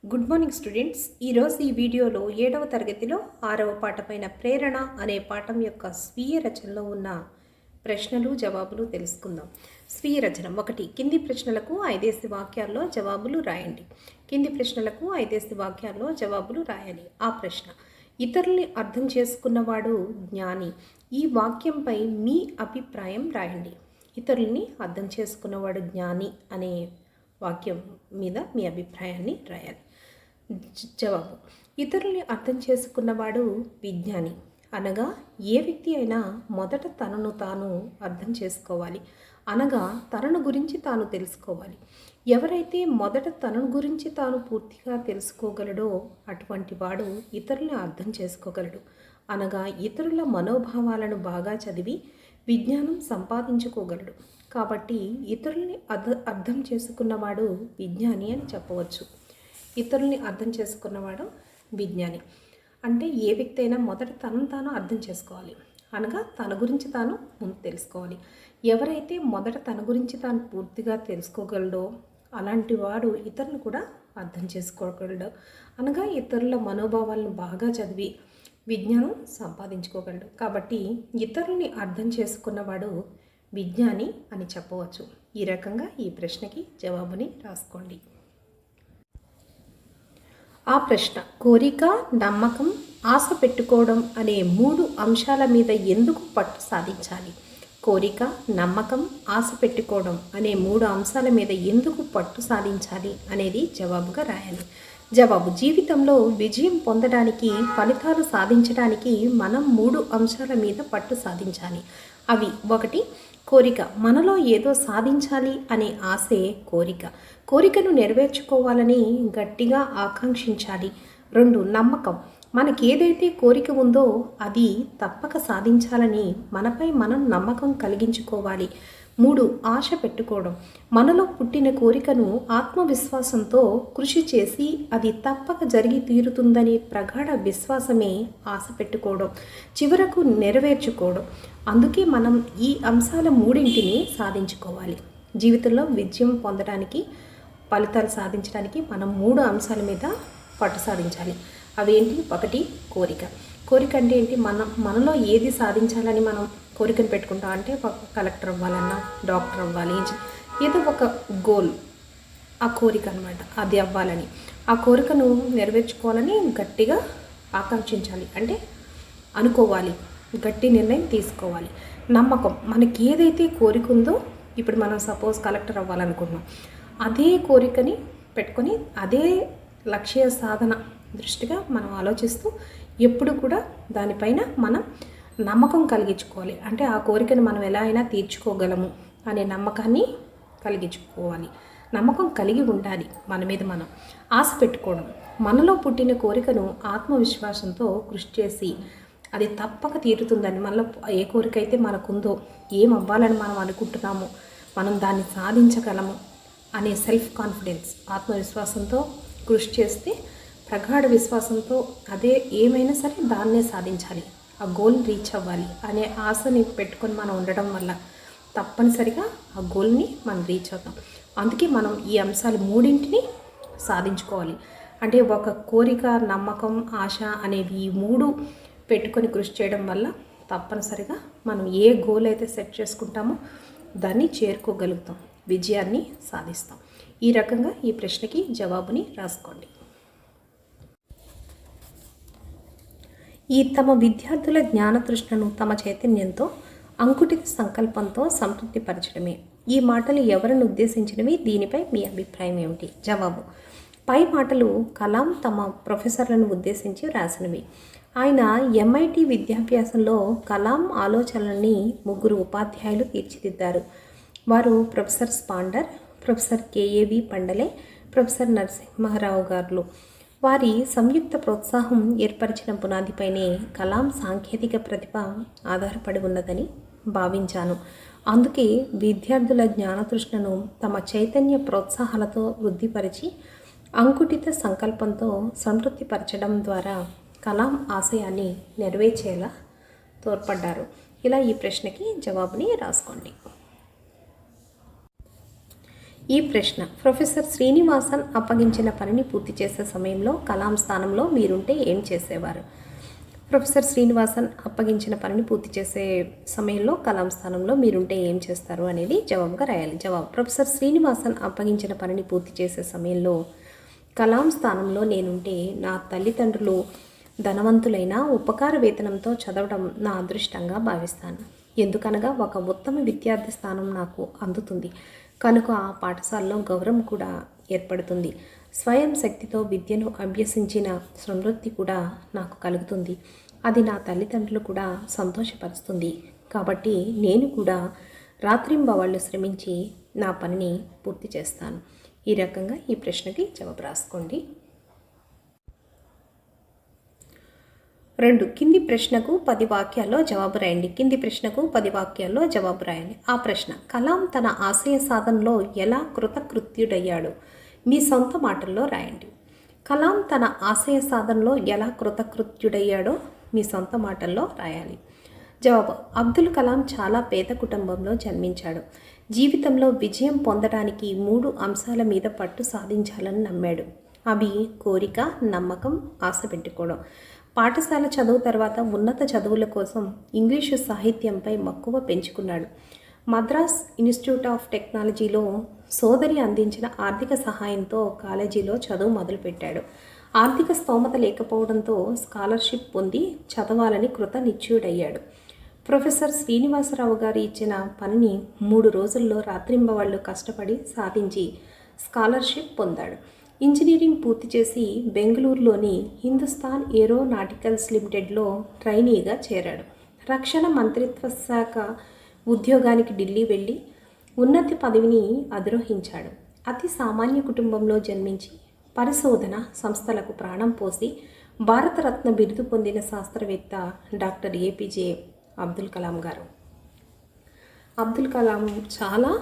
Good morning students. ఈరోజు ఈ వీడియోలో 7వ తరగతిలో 6వ పాఠమైన ప్రేరణ అనే పాఠం యొక్క స్వీయ రచనలో ఉన్న ప్రశ్నలు జవాబులు తెలుసుకుందాం. స్వీయ రచన 1. కింది ప్రశ్నలకు 5 వాక్యాల్లో జవాబులు రాయండి. కింది ప్రశ్నలకు 5 వాక్యాల్లో జవాబులు రాయాలి. ఆ ప్రశ్న: ఇతరుల్ని అర్థం చేసుకున్నవాడు జ్ఞాని. ఈ వాక్యంపై మీ అభిప్రాయం రాయండి. ఇతరుల్ని అర్థం చేసుకున్నవాడు జ్ఞాని అనే వాక్యం మీద మీ అభిప్రాయాన్ని రాయాలి. జవాబు: ఇతరుల్ని అర్థం చేసుకున్నవాడు విజ్ఞాని. అనగా ఏ వ్యక్తి అయినా మొదట తనను తాను అర్థం చేసుకోవాలి, అనగా తనను గురించి తాను తెలుసుకోవాలి. ఎవరైతే మొదట తనను గురించి తాను పూర్తిగా తెలుసుకోగలడో అటువంటి వాడు ఇతరుల్ని అర్థం చేసుకోగలడు, అనగా ఇతరుల మనోభావాలను బాగా చదివి విజ్ఞానం సంపాదించుకోగలడు. కాబట్టి ఇతరుల్ని అర్థం చేసుకున్నవాడు విజ్ఞాని అని చెప్పవచ్చు. ఇతరుల్ని అర్థం చేసుకున్నవాడు విజ్ఞాని అంటే ఏ వ్యక్తి అయినా మొదట తనను తాను అర్థం చేసుకోవాలి, అనగా తన గురించి తాను ముందు తెలుసుకోవాలి. ఎవరైతే మొదట తన గురించి తాను పూర్తిగా తెలుసుకోగలడో అలాంటి వాడు ఇతరులను కూడా అర్థం చేసుకోగలడు, అనగా ఇతరుల మనోభావాలను బాగా చదివి విజ్ఞానం సంపాదించుకోగలడు. కాబట్టి ఇతరుల్ని అర్థం చేసుకున్నవాడు విజ్ఞాని అని చెప్పవచ్చు. ఈ రకంగా ఈ ప్రశ్నకి జవాబుని రాసుకోండి. ఆ ప్రశ్న: కోరిక, నమ్మకం, ఆశ పెట్టుకోవడం అనే 3 అంశాల మీద ఎందుకు పట్టు సాధించాలి? కోరిక, నమ్మకం, ఆశ పెట్టుకోవడం అనే 3 అంశాల మీద ఎందుకు పట్టు సాధించాలి అనేది జవాబుగా రాయాలి. జవాబు: జీవితంలో విజయం పొందడానికి, ఫలితాలు సాధించడానికి మనం 3 అంశాల మీద పట్టు సాధించాలి. అవి: 1. కోరిక. మనలో ఏదో సాధించాలి అనే ఆశే కోరిక. కోరికను నెరవేర్చుకోవాలని గట్టిగా ఆకాంక్షించాలి. 2. నమ్మకం. మనకేదైతే కోరిక ఉందో అది తప్పక సాధించాలని మనపై మనం నమ్మకం కలిగించుకోవాలి. 3. ఆశ పెట్టుకోవడం. మనలో పుట్టిన కోరికను ఆత్మవిశ్వాసంతో కృషి చేసి అది తప్పక జరిగి తీరుతుందని ప్రగాఢ విశ్వాసమే ఆశ పెట్టుకోవడం, చివరకు నెరవేర్చుకోవడం. అందుకే మనం ఈ అంశాల 3ంటిని సాధించుకోవాలి. జీవితంలో విజయం పొందడానికి, ఫలితాలు సాధించడానికి మనం 3 అంశాల మీద పట్టు సాధించాలి. అవేంటి? 1. కోరిక. కోరిక అంటే ఏంటి? మనలో ఏది సాధించాలని మనం కోరికను పెట్టుకుంటాం అంటే కలెక్టర్ అవ్వాలన్నా, డాక్టర్ అవ్వాలి, ఏదో ఒక గోల్, ఆ కోరిక అనమాట. అది అవ్వాలని, ఆ కోరికను నెరవేర్చుకోవాలని గట్టిగా ఆకాంక్షించాలి, అంటే అనుకోవాలి, గట్టి నిర్ణయం తీసుకోవాలి. నమ్మకం. మనకి ఏదైతే కోరిక ఉందో, ఇప్పుడు మనం సపోజ్ కలెక్టర్ అవ్వాలనుకుంటున్నాం, అదే కోరికని పెట్టుకొని అదే లక్ష్య సాధన దృష్టిగా మనం ఆలోచిస్తూ ఎప్పుడు కూడా దానిపైన మనం నమ్మకం కలిగించుకోవాలి. అంటే ఆ కోరికను మనం ఎలా అయినా తీర్చుకోగలము అనే నమ్మకాన్ని కలిగించుకోవాలి. నమ్మకం కలిగి ఉండాలి మన మీద మనం. ఆశ పెట్టుకోవడం. మనలో పుట్టిన కోరికను ఆత్మవిశ్వాసంతో కృషి చేసి అది తప్పక తీరుతుందని, మనలో ఏ కోరిక అయితే మనకుందో, ఏం అవ్వాలని మనం అనుకుంటున్నామో మనం దాన్ని సాధించగలము అనే సెల్ఫ్ కాన్ఫిడెన్స్, ఆత్మవిశ్వాసంతో కృషి చేస్తే, ప్రగాఢ విశ్వాసంతో అదే ఏమైనా సరే దాన్నే సాధించాలి, ఆ గోల్ని రీచ్ అవ్వాలి అనే ఆశని పెట్టుకొని మనం ఉండడం వల్ల తప్పనిసరిగా ఆ గోల్ని మనం రీచ్ అవుతాం. అందుకే మనం ఈ అంశాలు 3ంటిని సాధించుకోవాలి. అంటే ఒక కోరిక, నమ్మకం, ఆశ అనేవి ఈ 3 పెట్టుకొని కృషి చేయడం వల్ల తప్పనిసరిగా మనం ఏ గోల్ అయితే సెట్ చేసుకుంటామో దాన్ని చేరుకోగలుగుతాం, విజయాన్ని సాధిస్తాం. ఈ రకంగా ఈ ప్రశ్నకి జవాబుని రాసుకోండి. ఈ తమ విద్యార్థుల జ్ఞానతృష్ణను తమ చైతన్యంతో, అంకుటిత సంకల్పంతో సంతృప్తిపరచడమే. ఈ మాటలు ఎవరిని ఉద్దేశించినవి? దీనిపై మీ అభిప్రాయం ఏమిటి? జవాబు: పై మాటలు కలాం తమ ప్రొఫెసర్లను ఉద్దేశించి రాసినవి. ఆయన MIT విద్యాభ్యాసంలో కలాం ఆలోచనలని 3 ఉపాధ్యాయులు తీర్చిదిద్దారు. వారు ప్రొఫెసర్ స్పాండర్, ప్రొఫెసర్ KAV పండలే, ప్రొఫెసర్ నరసింహారావు గారు. వారి సంయుక్త ప్రోత్సాహం ఏర్పరిచిన పునాదిపైనే కలాం సాంకేతిక ప్రతిభ ఆధారపడి ఉన్నదని భావించాను. అందుకే విద్యార్థుల జ్ఞానతృష్ణను తమ చైతన్య ప్రోత్సాహాలతో వృద్ధిపరిచి అంకుటిత సంకల్పంతో సంతృప్తిపరచడం ద్వారా కలాం ఆశయాన్ని నెరవేర్చేలా తోడ్పడ్డారు. ఇలా ఈ ప్రశ్నకి జవాబుని రాసుకోండి. ఈ ప్రశ్న ప్రొఫెసర్ శ్రీనివాసన్ అప్పగించిన పనిని పూర్తి చేసే సమయంలో కలాం స్థానంలో మీరుంటే ఏం చేసేవారు? ప్రొఫెసర్ శ్రీనివాసన్ అప్పగించిన పనిని పూర్తి చేసే సమయంలో కలాం స్థానంలో మీరుంటే ఏం చేస్తారు అనేది జవాబుగా రాయాలి. జవాబు: ప్రొఫెసర్ శ్రీనివాసన్ అప్పగించిన పనిని పూర్తి చేసే సమయంలో కలాం స్థానంలో నేనుంటే నా తల్లిదండ్రులు ధనవంతులైన ఉపకార వేతనంతో చదవడం నా అదృష్టంగా భావిస్తాను. ఎందుకనగా ఒక ఉత్తమ విద్యార్థి స్థానం నాకు అందుతుంది కనుక ఆ పాఠశాలలో గౌరవం కూడా ఏర్పడుతుంది. స్వయం శక్తితో విద్యను అభ్యసించిన సమృద్ధి కూడా నాకు కలుగుతుంది. అది నా తల్లిదండ్రులు కూడా సంతోషపరుస్తుంది. కాబట్టి నేను కూడా రాత్రింబవళ్ళు శ్రమించి నా పనిని పూర్తి చేస్తాను. ఈ రకంగా ఈ ప్రశ్నకి జవాబు రాసుకోండి. 2. కింది ప్రశ్నకు 10 వాక్యాల్లో జవాబు రాయండి. కింది ప్రశ్నకు 10 వాక్యాల్లో జవాబు రాయండి. ఆ ప్రశ్న: కలాం తన ఆశయ సాధనలో ఎలా కృతకృత్యుడయ్యాడు? మీ సొంత మాటల్లో రాయండి. కలాం తన ఆశయ సాధనలో ఎలా కృతకృత్యుడయ్యాడో మీ సొంత మాటల్లో రాయాలి. జవాబు: అబ్దుల్ కలాం చాలా పేద కుటుంబంలో జన్మించాడు. జీవితంలో విజయం పొందడానికి 3 అంశాల మీద పట్టు సాధించాలని నమ్మాడు. అవి కోరిక, నమ్మకం, ఆశ పెట్టుకోవడం. పాఠశాల చదువు తర్వాత ఉన్నత చదువుల కోసం ఇంగ్లీషు సాహిత్యంపై మక్కువ పెంచుకున్నాడు. మద్రాస్ ఇన్స్టిట్యూట్ ఆఫ్ టెక్నాలజీలో సోదరి అందించిన ఆర్థిక సహాయంతో కాలేజీలో చదువు మొదలుపెట్టాడు. ఆర్థిక స్తోమత లేకపోవడంతో స్కాలర్షిప్ పొంది చదవాలని కృతనిశ్చయుడయ్యాడు. ప్రొఫెసర్ శ్రీనివాసరావు గారు ఇచ్చిన పనిని 3 రోజుల్లో రాత్రింబవళ్ళు కష్టపడి సాధించి స్కాలర్షిప్ పొందాడు. ఇంజనీరింగ్ పూర్తి చేసి బెంగళూరులోని హిందుస్థాన్ ఏరోనాటికల్స్ లిమిటెడ్లో ట్రైనీగా చేరాడు. రక్షణ మంత్రిత్వ శాఖ ఉద్యోగానికి ఢిల్లీ వెళ్ళి ఉన్నత పదవిని అధిరోహించాడు. అతి సామాన్య కుటుంబంలో జన్మించి పరిశోధన సంస్థలకు ప్రాణం పోసి భారతరత్న బిరుదు పొందిన శాస్త్రవేత్త డాక్టర్ ఏపీజే అబ్దుల్ కలాం గారు. అబ్దుల్ కలాం చాలా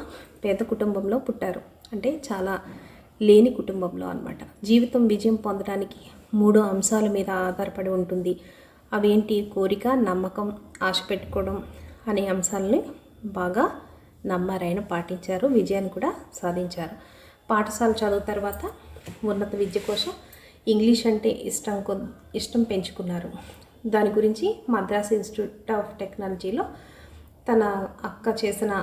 పేద కుటుంబంలో పుట్టారు. అంటే చాలా లేని కుటుంబంలో అన్నమాట. జీవితం విజయం పొందడానికి 3 అంశాల మీద ఆధారపడి ఉంటుంది. అవేంటి? కోరిక, నమ్మకం, ఆశ పెట్టుకోవడం అనే అంశాలని బాగా నమ్మారాయన, పాటించారు. విజయాన్ని కూడా సాధించారు. పాఠశాల చదువు తర్వాత ఉన్నత విద్య కోసం ఇంగ్లీష్ అంటే ఇష్టం పెంచుకున్నారు. దాని గురించి మద్రాస్ ఇన్స్టిట్యూట్ ఆఫ్ టెక్నాలజీలో తన అక్క చేసిన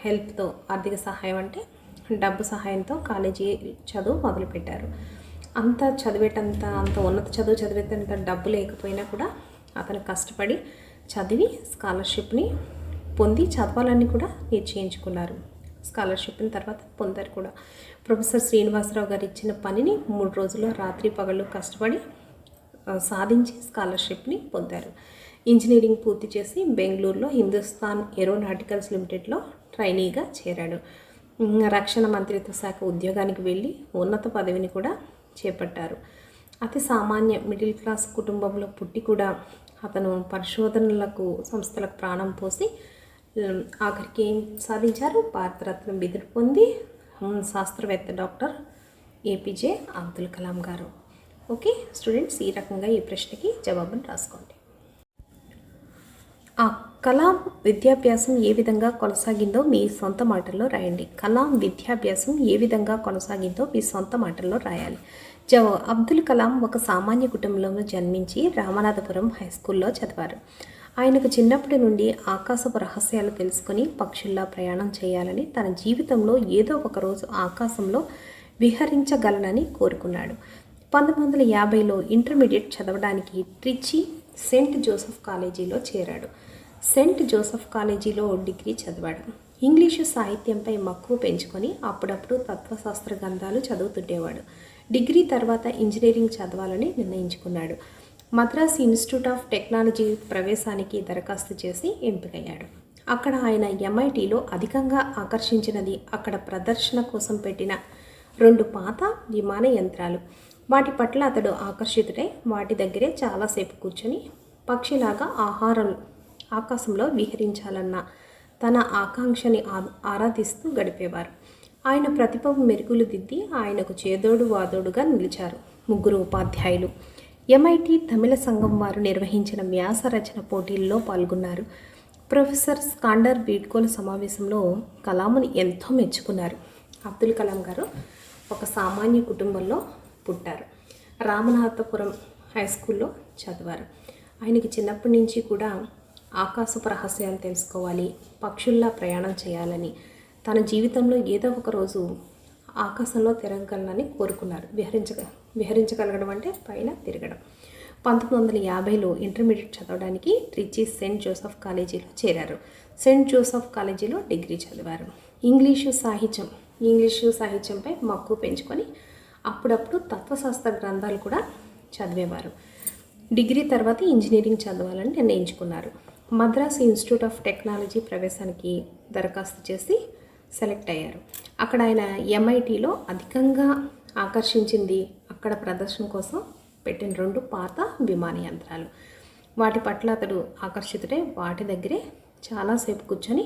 హెల్ప్తో, ఆర్థిక సహాయం అంటే డబ్బు సహాయంతో కాలేజీ చదువు మొదలుపెట్టారు. అంత ఉన్నత చదువు చదివేటంత డబ్బు లేకపోయినా కూడా అతను కష్టపడి చదివి స్కాలర్షిప్ని పొంది చదవాలని కూడా నిశ్చయించుకున్నారు. స్కాలర్షిప్ని తర్వాత పొందారు కూడా. ప్రొఫెసర్ శ్రీనివాసరావు గారు ఇచ్చిన పనిని 3 రోజుల్లో రాత్రి పగళ్ళు కష్టపడి సాధించి స్కాలర్షిప్ని పొందారు. ఇంజనీరింగ్ పూర్తి చేసి బెంగళూరులో హిందుస్థాన్ ఏరోనాటికల్స్ లిమిటెడ్లో ట్రైనీగా చేరాడు. రక్షణ మంత్రిత్వ శాఖ ఉద్యోగానికి వెళ్ళి ఉన్నత పదవిని కూడా చేపట్టారు. అతి సామాన్య మిడిల్ క్లాస్ కుటుంబంలో పుట్టి కూడా అతను పరిశోధనలకు సంస్థలకు ప్రాణం పోసి ఆఖరికి సాధించారు. భారతరత్న బిరుదు పొంది శాస్త్రవేత్త డాక్టర్ ఏపీజే అబ్దుల్ కలాం గారు. ఓకే స్టూడెంట్స్, ఈ రకంగా ఈ ప్రశ్నకి జవాబును రాసుకోండి. కలాం విద్యాభ్యాసం ఏ విధంగా కొనసాగిందో మీ సొంత మాటల్లో రాయండి. కలాం విద్యాభ్యాసం ఏ విధంగా కొనసాగిందో మీ సొంత మాటల్లో రాయాలి. అబ్దుల్ కలాం ఒక సామాన్య కుటుంబంలో జన్మించి రామనాథపురం హై స్కూల్లో చదివారు. ఆయనకు చిన్నప్పటి నుండి ఆకాశపు రహస్యాలు తెలుసుకొని పక్షుల్లా ప్రయాణం చేయాలని, తన జీవితంలో ఏదో ఒక రోజు ఆకాశంలో విహరించగలనని కోరుకున్నాడు. 1950లో ఇంటర్మీడియట్ చదవడానికి ట్రిచి సెయింట్ జోసెఫ్ కాలేజీలో చేరాడు. సెయింట్ జోసెఫ్ కాలేజీలో డిగ్రీ చదివాడు. ఇంగ్లీషు సాహిత్యంపై మక్కువ పెంచుకొని అప్పుడప్పుడు తత్వశాస్త్ర గ్రంథాలు చదువుతుండేవాడు. డిగ్రీ తర్వాత ఇంజనీరింగ్ చదవాలని నిర్ణయించుకున్నాడు. మద్రాస్ ఇన్స్టిట్యూట్ ఆఫ్ టెక్నాలజీ ప్రవేశానికి దరఖాస్తు చేసి ఎంపికయ్యాడు. అక్కడ ఆయన MITలో అధికంగా ఆకర్షించినది అక్కడ ప్రదర్శన కోసం పెట్టిన 2 పాత విమాన యంత్రాలు. వాటి పట్ల అతడు ఆకర్షితుడై వాటి దగ్గరే చాలాసేపు కూర్చొని పక్షిలాగా ఆకాశంలో విహరించాలన్న తన ఆకాంక్షని ఆరాధిస్తూ గడిపేవారు. ఆయన ప్రతిభకు మెరుగులు దిద్ది ఆయనకు చేదోడు వాదోడుగా నిలిచారు 3 ఉపాధ్యాయులు. MIT తమిళ సంఘం వారు నిర్వహించిన వ్యాస రచన పోటీల్లో పాల్గొన్నారు. ప్రొఫెసర్ స్కాండర్ వీడ్కోలు సమావేశంలో కలాముని ఎంతో మెచ్చుకున్నారు. అబ్దుల్ కలాం గారు ఒక సామాన్య కుటుంబంలో పుట్టారు. రామనాథపురం హై స్కూల్లో చదివారు. ఆయనకి చిన్నప్పటి నుంచి కూడా ఆకాశపు రహస్యాలు తెలుసుకోవాలి, పక్షుల్లా ప్రయాణం చేయాలని, తన జీవితంలో ఏదో ఒక రోజు ఆకాశంలో తిరగగలనని కోరుకున్నారు. విహరించగలగడం అంటే పైన తిరగడం. 1950లో ఇంటర్మీడియట్ చదవడానికి ట్రిచి సెయింట్ జోసెఫ్ కాలేజీలో చేరారు. సెయింట్ జోసెఫ్ కాలేజీలో డిగ్రీ చదివారు. ఇంగ్లీషు సాహిత్యంపై మక్కువ పెంచుకొని అప్పుడప్పుడు తత్వశాస్త్ర గ్రంథాలు కూడా చదివేవారు. డిగ్రీ తర్వాత ఇంజనీరింగ్ చదవాలని నిర్ణయించుకున్నారు. మద్రాస్ ఇన్స్టిట్యూట్ ఆఫ్ టెక్నాలజీ ప్రవేశానికి దరఖాస్తు చేసి సెలెక్ట్ అయ్యారు. అక్కడ ఆయన MITలో అధికంగా ఆకర్షించింది అక్కడ ప్రదర్శన కోసం పెట్టిన 2 పాత విమాన యంత్రాలు. వాటి పట్ల అతడు ఆకర్షితుడై వాటి దగ్గరే చాలాసేపు కూర్చొని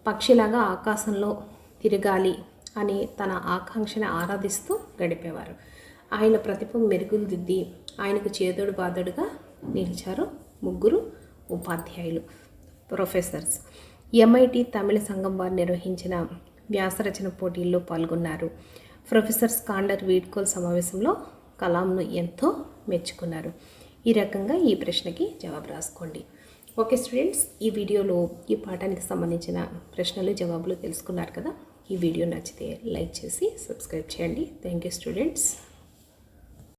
పక్షిలాగా ఆకాశంలో తిరగాలి అని తన ఆకాంక్షని ఆరాధిస్తూ గడిపేవారు. ఆయన ప్రతిభ మెరుగులు దిద్ది ఆయనకు చేదోడు బాదోడుగా నిలిచారు 3 ఉపాధ్యాయులు, ప్రొఫెసర్స్. MIT తమిళ సంఘం వారు నిర్వహించిన వ్యాసరచన పోటీల్లో పాల్గొన్నారు. ప్రొఫెసర్ స్కాండర్ వీడ్కోల్ సమావేశంలో కలాంను ఎంతో మెచ్చుకున్నారు. ఈ రకంగా ఈ ప్రశ్నకి జవాబు రాసుకోండి. ఓకే స్టూడెంట్స్, ఈ వీడియోలో ఈ పాఠానికి సంబంధించిన ప్రశ్నలు జవాబులు తెలుసుకున్నారు కదా. ఈ వీడియో నచ్చితే లైక్ చేసి సబ్స్క్రైబ్ చేయండి. Thank you students.